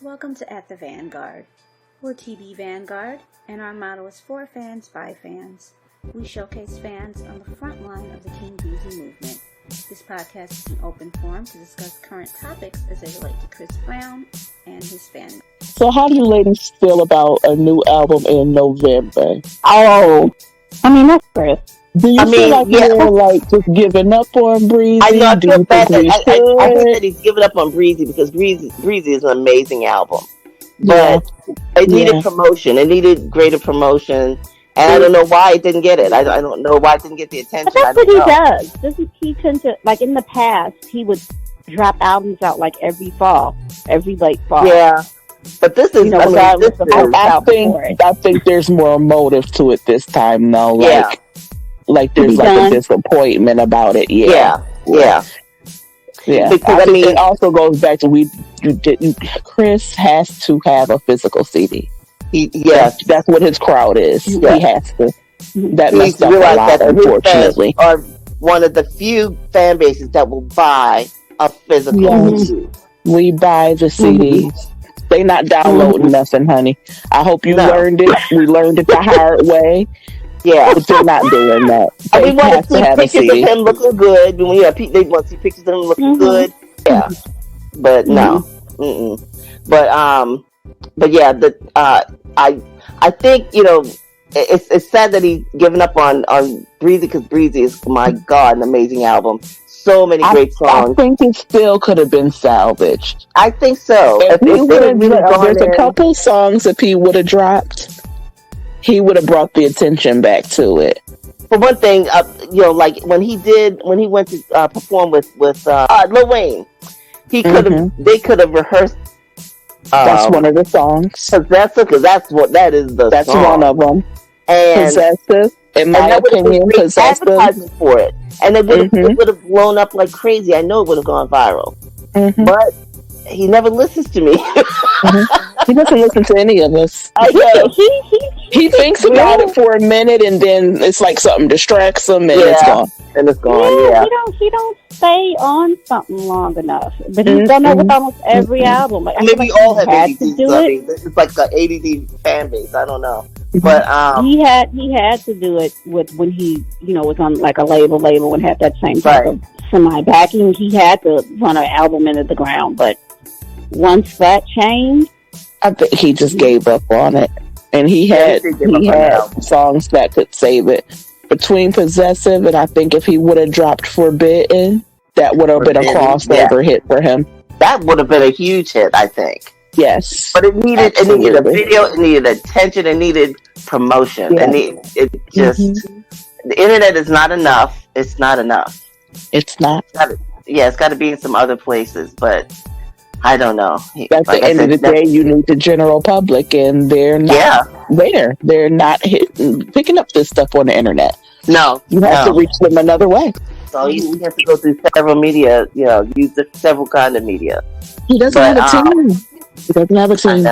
Welcome to At the Vanguard. We're TB Vanguard, and our motto is for fans by fans. We showcase fans on the front line of the King 𝙑𝙖𝙣𝙬👂 movement. This podcast is an open forum to discuss current topics as they relate to Chris Brown and his fan. So how do you ladies feel about a new album in November? Oh, I mean, that's Chris. Do you feel like we're like just giving up on 𝙑𝙖𝙣𝙬👂? I know. I Do feel you bad think that we I think should? that he's giving up on 𝙑𝙑𝙬𝙧𝙀𝙬 because 𝙑𝙬𝙬 is an amazing album, but it needed promotion. It needed greater promotion, and I don't know why it didn't get it. I don't know why it didn't get the attention. But that's what he does. Doesn't he tend to, like in the past, he would drop albums out like every fall, every late fall. Yeah, but this is. I think there's more motive to it this time, though. Like there's like a disappointment about it. Yeah. Because I mean, it also goes back to Chris has to have a physical CD. That's what his crowd is. Yeah. He has to. That needs messed up a lot, unfortunately. Are one of the few fan bases that will buy a physical CD. We buy the CDs. They not downloading nothing, honey. I hope you learned it. We learned it the hard way. Yeah, but they're not doing that. We want to see pictures of him looking good. When they want to see pictures of him looking good. Yeah, but no. But yeah, I think it's sad that he's given up on 𝙑𝙬𝙬 because 𝙑𝙬𝙬 is, my God, an amazing album. So many great songs. I think it still could have been salvaged. I think so. There's a couple songs if he would have dropped. He would have brought the attention back to it. For one thing, like when he went to perform with Lil Wayne, they could have rehearsed. That's one of the songs. Because that's song. One of them. And Possessive, in my opinion, Possessive. Advertisement for it, and it would have blown up like crazy. I know it would have gone viral, but he never listens to me. He doesn't listen to any of us. He thinks about it for a minute, and then it's like something distracts him, and it's gone. And it's gone. Yeah. He don't stay on something long enough. But he's done that with almost every album. Like, maybe all have ADD. It's like the ADD fan base. I don't know, but he had to do it with when he was on like a label and had that same type of semi backing. He had to run an album into the ground, but once that changed, I think he just gave up on it. And he had songs that could save it. Between Possessive and I think if he would have dropped Forbidden, that would have been a crossover hit for him. That would have been a huge hit, I think. Yes. But it needed a video, it needed attention, it needed promotion. Yeah. The internet is not enough. It's not enough. It's not. It's got to be in some other places, but I don't know. At the end of the day, you need the general public, and they're not there. They're not picking up this stuff on the internet. No. You have to reach them another way. So you have to go through several media, use several kind of media. He doesn't have a team. He doesn't have a team.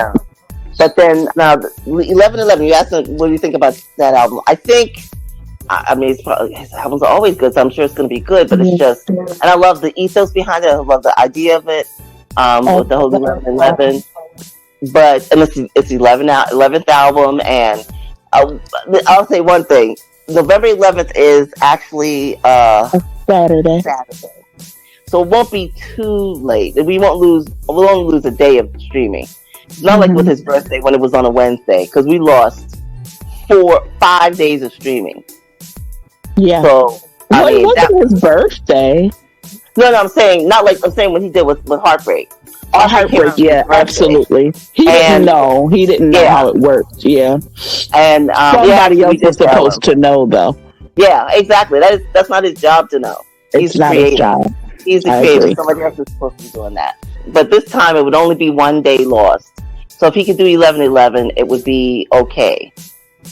But then, now, 11/11, you asked him, what do you think about that album? I think, his albums are always good, so I'm sure it's going to be good, but it's just, and I love the ethos behind it. I love the idea of it. With the whole 11/11, but it's 11th album, and I'll say one thing: November 11th is actually Saturday, so it won't be too late. We'll only lose a day of streaming. It's not like with his birthday when it was on a Wednesday, because we lost 5 days of streaming. Yeah. So it wasn't his birthday. No, I'm saying when he did with Heartbreak. Heartbreak, yeah, absolutely. He didn't know how it worked. Yeah, and somebody else was supposed to know, though. Yeah, exactly. That's not his job to know. He's not his job. He's the creator. Somebody else is supposed to be doing that. But this time, it would only be 1 day lost. So if he could do 11/11, it would be okay.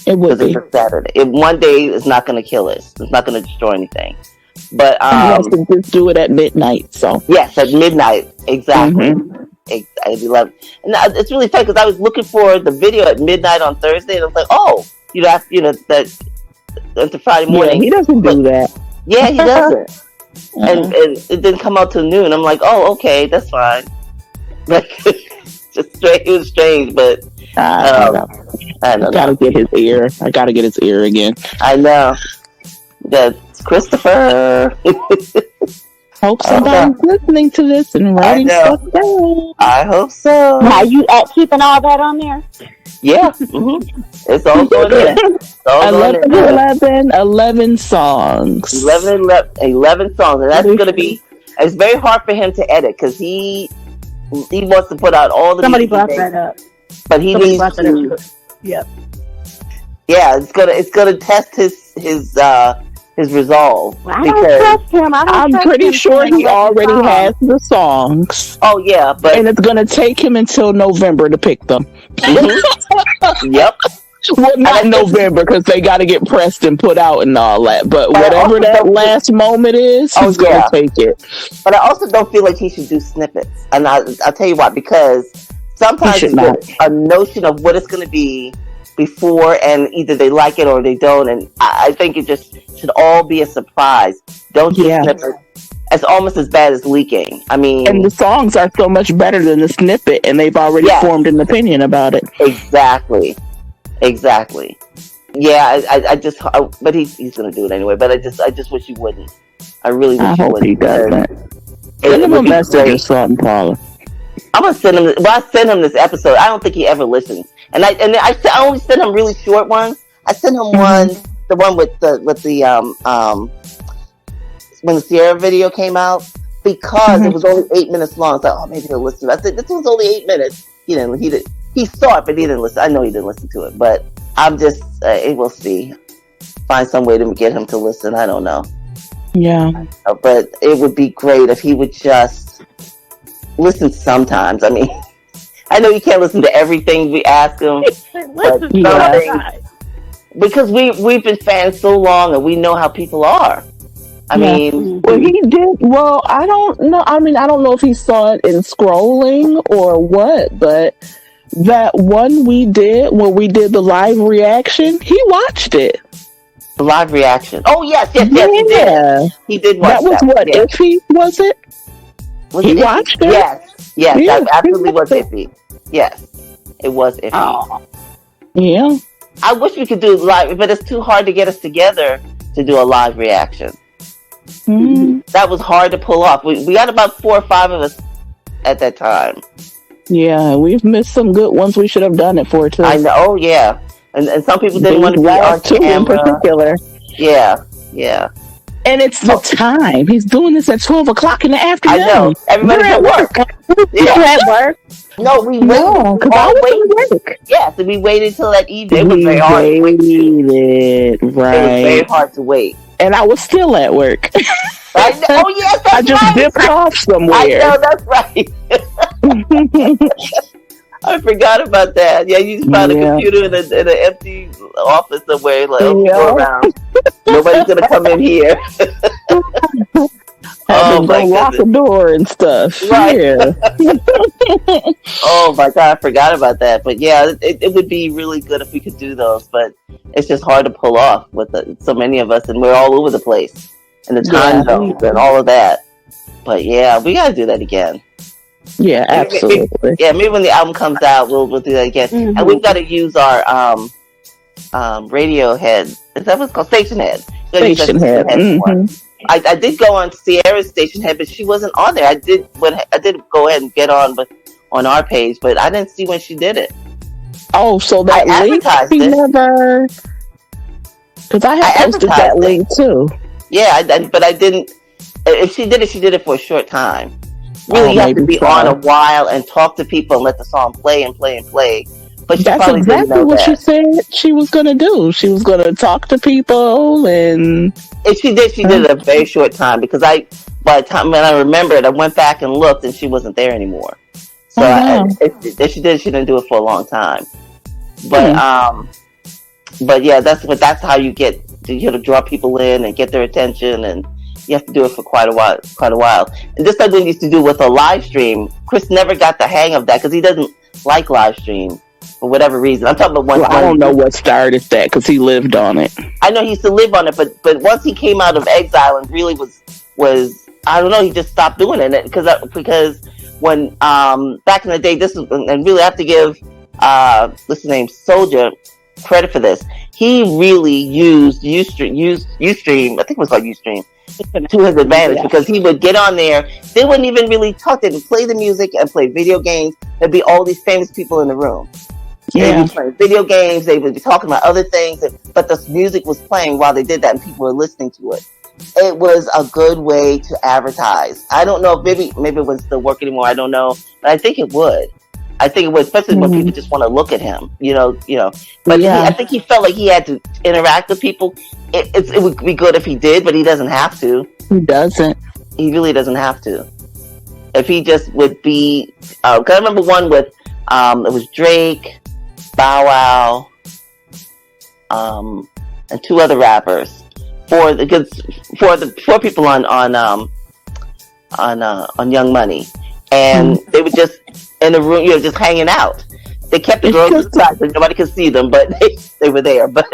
It would be. It's Saturday. If 1 day is not going to kill us, it's not going to destroy anything. But he has to just do it at midnight. So yes, at midnight, exactly. At 11, and it's really funny because I was looking for the video at midnight on Thursday, and I was like, that Friday morning. Yeah, he doesn't do that. Yeah, he doesn't. And it didn't come out till noon. I'm like, oh, okay, that's fine. just strange. It was strange, but I don't know. Gotta get his ear. I gotta get his ear again. I know. That's Christopher. Hope somebody's listening to this and writing stuff down. I hope so. Are you keeping all that on there? Yeah. It's all going in. 11 songs. 11 songs. And that's going to be, it's very hard for him to edit because he wants to put out all the Somebody brought that up. But he needs to. Yep. Yeah, it's gonna test his resolve. Well, I don't trust him. I'm pretty sure he already has the songs. Oh yeah, and it's gonna take him until November to pick them. Yep. Well, not November because they got to get pressed and put out and all that. But whatever that last moment is, he's gonna take it. But I also don't feel like he should do snippets, and I'll tell you why. Because sometimes you get a notion of what it's going to be before, and either they like it or they don't. And I think it just should all be a surprise. Don't do snippets. It's almost as bad as leaking. I mean, and the songs are so much better than the snippet, and they've already formed an opinion about it. Exactly. Yeah, but he's going to do it anyway. But I just wish he wouldn't. I really wish he wouldn't. I hope he doesn't. Send him a message or something, Paula. I'm gonna send him. I sent him this episode. I don't think he ever listens. And I only sent him really short ones. I sent him the one with the when the Sierra video came out, because it was only 8 minutes long. So maybe he'll listen. I said this was only 8 minutes. He saw it, but he didn't listen. I know he didn't listen to it, but I'm just we'll see. Find some way to get him to listen. I don't know. Yeah, but it would be great if he would just listen sometimes. I mean, I know you can't listen to everything we ask him, but because we've been fans so long and we know how people are. I mean, well, he did. Well, I don't know. I mean, I don't know if he saw it in scrolling or what, but that one we did when we did the live reaction, he watched it. The live reaction. Oh yes, he did. He did watch that. That was what Iffy, was it? He watched it. Yes, that absolutely was Iffy. Yes, it was Iffy. Oh. Yeah. I wish we could do live, but it's too hard to get us together to do a live reaction. That was hard to pull off. We got about 4 or 5 of us at that time. Yeah, we've missed some good ones we should have done it for too. I know. Oh yeah. And some people didn't want to be on camera. In particular. Yeah. And it's the time. He's doing this at 12 o'clock in the afternoon. I know. Everybody's at work. You're at work? No, we waited. Because I was at work. Yeah, so we waited till that evening. It was very hard to wait. Right. It was very hard to wait. And I was still at work. I know. Oh, yes, that's I just dipped off somewhere. I know, that's right. I forgot about that. Yeah, you just found a computer in an empty office somewhere. Like, go around. Nobody's going to come in here. Oh, my God. Lock the door and stuff. Right. Yeah. Oh, my God. I forgot about that. But, yeah, it would be really good if we could do those. But it's just hard to pull off with so many of us. And we're all over the place. And the time zones and all of that. But, yeah, we got to do that again. Yeah, absolutely. Maybe when the album comes out, we'll do that again. And we've got to use our radio head. Is that what's called? Station head. Station head. I did go on Sierra's station head, but she wasn't on there. I did go ahead and get on our page, but I didn't see when she did it. Oh, so that link she never. Because I had posted that link too. Yeah, but I didn't. If she did it for a short time. Really, you have to be on a while and talk to people and let the song play and play and play. But that's exactly what she said she was going to do. She was going to talk to people, and she did it a very short time, because by the time when I remembered, I went back and looked, and she wasn't there anymore. So she didn't do it for a long time. But but yeah, that's how you get to draw people in and get their attention, and you have to do it for quite a while. And just like we used to do with a live stream, Chris never got the hang of that because he doesn't like live stream for whatever reason. I'm talking about one. I don't know what started that because he lived on it. I know he used to live on it, but once he came out of exile and really was I don't know, he just stopped doing it because when back in the day, this is, and really I have to give what's his name, Soldier, credit for this. He really used Ustream, I think it was called Ustream, to his advantage, because he would get on there. They wouldn't even really talk. They would play the music and play video games. There'd be all these famous people in the room. Yeah. They would play video games. They would be talking about other things, but the music was playing while they did that, and people were listening to it. It was a good way to advertise. I don't know if maybe it wouldn't still work anymore. I don't know, but I think it would. I think it would, especially when people just want to look at him, you know. But I think he felt like he had to interact with people. It would be good if he did, but he doesn't have to. He doesn't. He really doesn't have to. If he just would be, cause I remember one with, it was Drake, Bow Wow, and two other rappers. Four people on Young Money, and they were just in the room, just hanging out. They kept the girls inside so nobody could see them, but they were there. But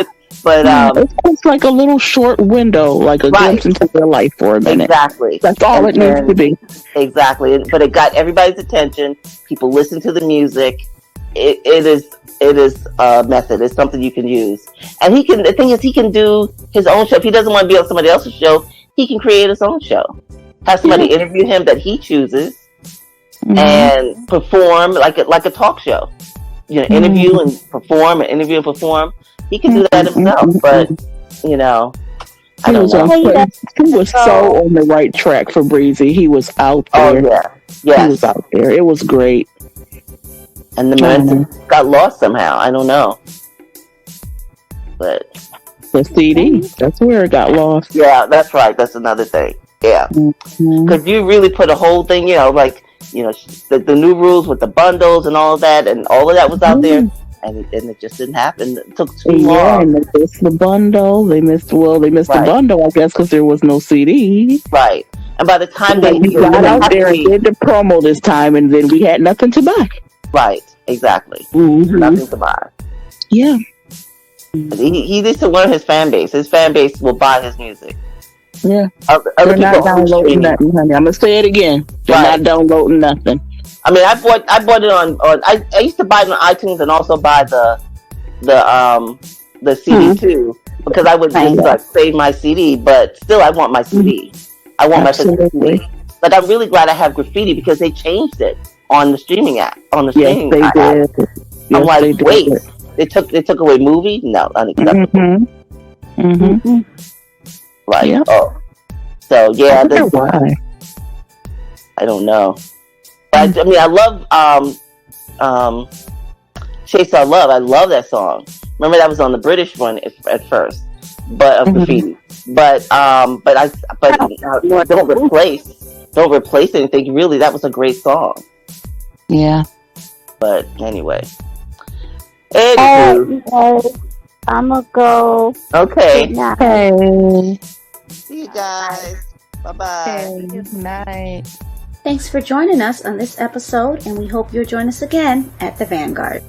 it's like a little short window, like a glimpse into their life for a minute. Exactly. That's all it needs to be. Exactly. But it got everybody's attention. People listen to the music. It is a method. It's something you can use. And the thing is, he can do his own show. If he doesn't want to be on somebody else's show, he can create his own show. Have somebody interview him that he chooses, and perform like a talk show. Interview and perform, and interview and perform. He can do that himself, but I don't know. He was so on the right track for Breezy. He was out there. Oh yeah, yes. He was out there. It was great. And the momentum got lost somehow. I don't know. But the CD, that's where it got lost. Yeah, that's right. That's another thing. Yeah. Because you really put a whole thing, the new rules with the bundles and all of that, and all of that was out there. And it just didn't happen. It took too long. Yeah, and they missed the bundle. They missed the bundle, I guess, because there was no CD. Right. And by the time they got out there and did the promo this time, and then we had nothing to buy. Right, exactly. Nothing to buy. Yeah. He needs to learn his fan base. His fan base will buy his music. Yeah. They're not downloading nothing, honey. I'm going to say it again. They're not downloading nothing. I mean, I bought it on I used to buy it on iTunes and also buy the CD too, because I would just save my CD, but still I want my CD. I want my CD. But I'm really glad I have Graffiti, because they changed it on the streaming app. On the streaming app. Yes, they did. I'm like, wait, they took away movie? No, unacceptable. Like, so yeah, why? I don't know. But I mean, I love Chase Our Love. I love that song. Remember, that was on the British one at first, but of Graffiti. But don't replace anything. Really, that was a great song. Yeah. But anyway. I'm gonna go. Okay. Hey. See you guys. Bye-bye. Good night. Thanks for joining us on this episode, and we hope you'll join us again at the Vanguard.